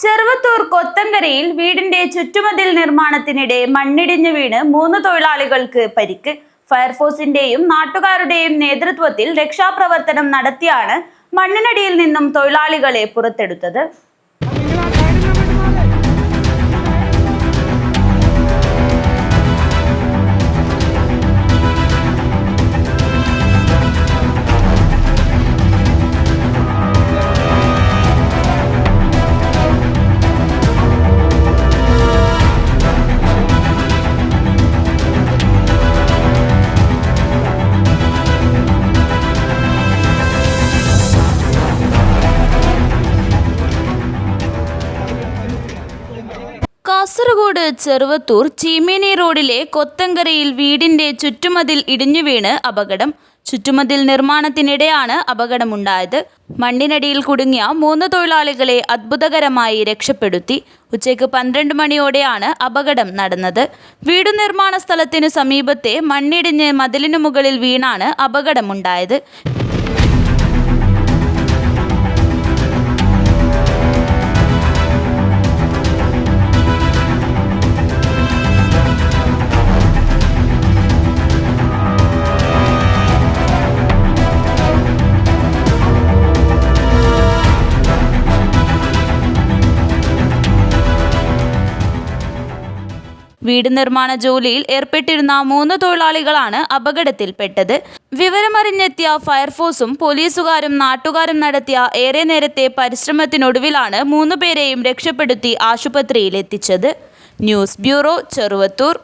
ചെറുവത്തൂർ കൊത്തങ്കരയിൽ വീടിന്റെ ചുറ്റുമതിൽ നിർമ്മാണത്തിനിടെ മണ്ണിടിഞ്ഞു വീണ് 3 തൊഴിലാളികൾക്ക് പരിക്ക്. ഫയർഫോഴ്സിന്റെയും നാട്ടുകാരുടെയും നേതൃത്വത്തിൽ രക്ഷാപ്രവർത്തനം നടത്തിയാണ് മണ്ണിനടിയിൽ നിന്നും തൊഴിലാളികളെ പുറത്തെടുത്തത്. കാസർഗോഡ് ചെറുവത്തൂർ ചീമേനി റോഡിലെ കൊത്തങ്കരയിൽ വീടിന്റെ ചുറ്റുമതിൽ ഇടിഞ്ഞു വീണ് അപകടം. ചുറ്റുമതിൽ നിർമ്മാണത്തിനിടെയാണ് അപകടമുണ്ടായത്. മണ്ണിനടിയിൽ കുടുങ്ങിയ 3 തൊഴിലാളികളെ അത്ഭുതകരമായി രക്ഷപ്പെടുത്തി. ഉച്ചയ്ക്ക് 12 മണിയോടെയാണ് അപകടം നടന്നത്. വീടു നിർമ്മാണ സ്ഥലത്തിനു സമീപത്തെ മണ്ണിടിഞ്ഞ് മതിലിനു മുകളിൽ വീണാണ് അപകടമുണ്ടായത്. വീട് നിർമ്മാണ ജോലിയിൽ ഏർപ്പെട്ടിരുന്ന 3 തൊഴിലാളികളാണ് അപകടത്തിൽപ്പെട്ടത്. വിവരമറിഞ്ഞെത്തിയ ഫയർഫോഴ്സും പോലീസുകാരും നാട്ടുകാരും നടത്തിയ ഏറെ നേരത്തെ പരിശ്രമത്തിനൊടുവിലാണ് 3 പേരെയും രക്ഷപ്പെടുത്തി ആശുപത്രിയിൽ എത്തിച്ചത്. News bureau, Cheruvathur.